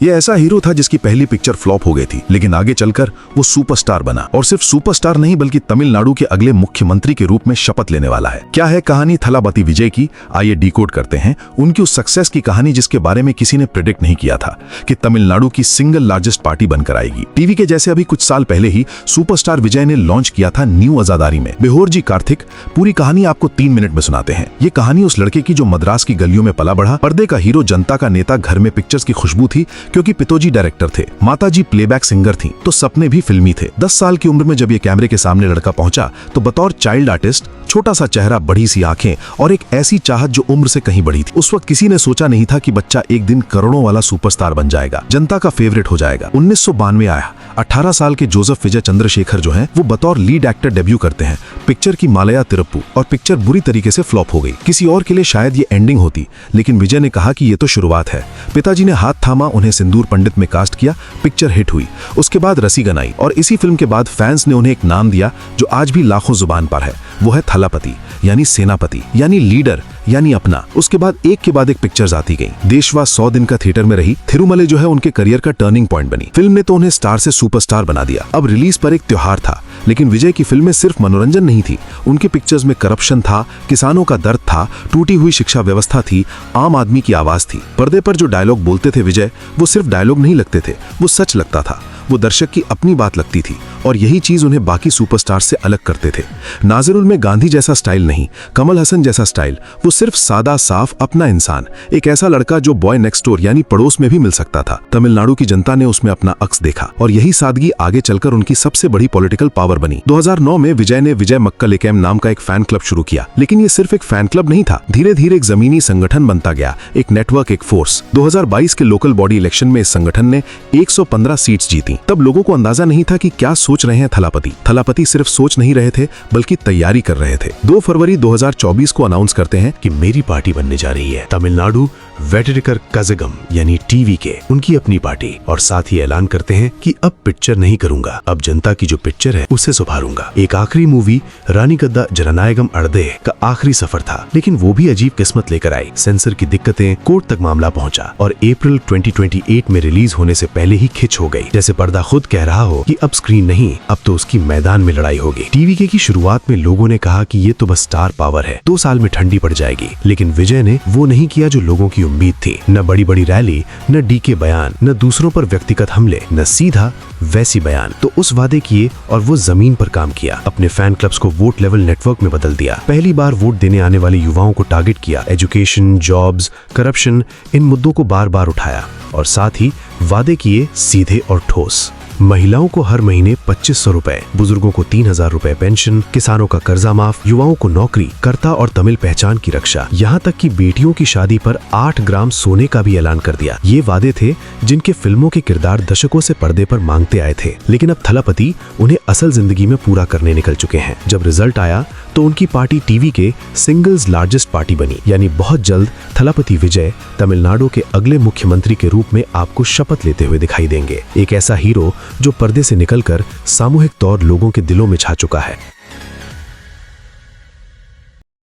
ये ऐसा हीरो था जिसकी पहली पिक्चर फ्लॉप हो गई थी, लेकिन आगे चलकर वो सुपरस्टार बना, और सिर्फ सुपरस्टार नहीं बल्कि तमिलनाडु के अगले मुख्यमंत्री के रूप में शपथ लेने वाला है। क्या है कहानी थलापति विजय की, आइए डिकोड करते हैं उनकी उस सक्सेस की कहानी जिसके बारे में किसी ने प्रेडिक्ट नहीं किया था कि तमिलनाडु की सिंगल लार्जेस्ट पार्टी बनकर आएगी। टीवी के जैसे अभी कुछ साल पहले ही सुपरस्टार विजय ने लॉन्च किया था न्यू आजादारी में। बेहोर जी कार्तिक पूरी कहानी आपको 3 मिनट में सुनाते हैं। ये कहानी उस लड़के की जो मद्रास की गलियों में पला बढ़ा, पर्दे का हीरो, जनता का नेता, घर में पिक्चर्स की खुशबू थी क्योंकि पिताजी डायरेक्टर थे, माताजी प्लेबैक सिंगर थी, तो सपने भी फिल्मी थे। 10 साल की उम्र में जब ये कैमरे के सामने लड़का पहुंचा तो बतौर चाइल्ड आर्टिस्ट, छोटा सा चेहरा, बड़ी सी आंखें और एक ऐसी चाहत जो उम्र से कहीं बड़ी थी। उस वक्त किसी ने सोचा नहीं था कि बच्चा एक दिन करोड़ों वाला सुपरस्टार बन जाएगा, जनता का फेवरेट हो जाएगा। 1992 आया। 18 साल के जोसेफ विजय चंद्रशेखर जो हैं वो बतौर लीड एक्टर डेब्यू करते हैं पिक्चर की मालया तिरुप्पू, और पिक्चर बुरी तरीके से फ्लॉप हो गई। किसी और के लिए शायद ये एंडिंग होती, लेकिन विजय ने कहा कि ये तो शुरुआत है। पिताजी ने हाथ थामा, उन्हें सिंदूर पंडित में कास्ट किया, पिक्चर हिट हुई। उसके बाद रसीगन आई, और इसी फिल्म के बाद फैंस ने उन्हें एक नाम दिया जो आज भी लाखों जुबान पर है, वो है थलापति, यानी सेनापति, यानी लीडर, यानी अपना। उसके बाद एक के बाद एक पिक्चर्स आती गई। देशवा 100 दिन का थिएटर में रही। थिरुमले जो है उनके करियर का टर्निंग पॉइंट बनी। फिल्म ने तो उन्हें स्टार से सुपरस्टार बना दिया। अब रिलीज पर एक त्योहार था, लेकिन विजय की फिल्में सिर्फ मनोरंजन नहीं थी। उनके पिक्चर्स में करप्शन था, किसानों का दर्द था, टूटी हुई शिक्षा व्यवस्था थी, आम आदमी की आवाज थी। पर्दे पर जो डायलॉग बोलते थे विजय, वो सिर्फ डायलॉग नहीं लगते थे, वो सच लगता था, वो दर्शक की अपनी बात लगती थी, और यही चीज उन्हें बाकी सुपरस्टार से अलग करते थे। नाज़िरुल में गांधी जैसा स्टाइल नहीं, कमल हसन जैसा स्टाइल, वो सिर्फ सादा, साफ, अपना इंसान, एक ऐसा लड़का जो बॉय नेक्स्ट डोर यानी पड़ोस में भी मिल सकता था। तमिलनाडु की जनता ने उसमें अपना अक्स देखा, और यही सादगी आगे चलकर उनकी सबसे बड़ी पॉलिटिकल पावर बनी। 2009 में विजय ने विजय मक्कलेकैम नाम का एक फैन क्लब शुरू किया, लेकिन ये सिर्फ एक फैन क्लब नहीं था, धीरे धीरे एक जमीनी संगठन बनता गया, एक नेटवर्क, एक फोर्स। 2022 के लोकल बॉडी इलेक्शन में इस संगठन ने 115 सीट्स जीती। तब लोगों को अंदाजा नहीं था कि क्या सोच रहे हैं थलापति। थलापति सिर्फ सोच नहीं रहे थे बल्कि तैयारी कर रहे थे। 2 फरवरी 2024 को अनाउंस करते हैं कि मेरी पार्टी बनने जा रही है, तमिलनाडु वेटरिकर कज़गम यानी टीवी के, उनकी अपनी पार्टी, और साथ ही ऐलान करते हैं कि अब पिक्चर नहीं करूंगा, अब जनता की जो पिक्चर है उसे सुधारूंगा। एक आखिरी मूवी रानी गद्दा जननायगम अड़दे का आखिरी सफर था, लेकिन वो भी अजीब किस्मत लेकर आई। सेंसर की दिक्कतें, कोर्ट तक मामला पहुंचा, और अप्रैल 2028 में रिलीज होने से पहले ही खिंच हो गई, जैसे पर्दा खुद कह रहा हो कि अब स्क्रीन नहीं, अब तो उसकी मैदान में लड़ाई होगी। टीवी के की शुरुआत में लोगों ने कहा कि ये तो बस स्टार पावर है, 2 साल में ठंडी पड़ जाएगी, लेकिन विजय ने वो नहीं किया जो लोगों की उम्मीद थी। न बड़ी बड़ी रैली, न डीके बयान, न दूसरों पर व्यक्तिगत हमले, न सीधा वैसी बयान। तो उस वादे किए और वो जमीन पर काम किया। अपने फैन क्लब्स को वोट लेवल नेटवर्क में बदल दिया। पहली बार वोट देने आने वाले युवाओं को टारगेट किया। एजुकेशन, जॉब्स, करप्शन, इन मुद्दों को बार बार उठाया, और साथ ही वादे किए सीधे और ठोस। महिलाओं को हर महीने 2500 रुपए, बुजुर्गों को 3000 रुपए पेंशन, किसानों का कर्जा माफ, युवाओं को नौकरी, कर्ता और तमिल पहचान की रक्षा, यहाँ तक कि बेटियों की शादी पर 8 ग्राम सोने का भी ऐलान कर दिया। ये वादे थे जिनके फिल्मों के किरदार दशकों से पर्दे पर मांगते आए थे, लेकिन अब थलापति उन्हें असल जिंदगी में पूरा करने निकल चुके हैं। जब रिजल्ट आया तो उनकी पार्टी टीवी के सिंगल्स लार्जेस्ट पार्टी बनी, यानी बहुत जल्द थलापति विजय तमिलनाडु के अगले मुख्यमंत्री के रूप में आपको शपथ लेते हुए दिखाई देंगे। एक ऐसा हीरो जो पर्दे से निकलकर सामूहिक तौर लोगों के दिलों में छा चुका है।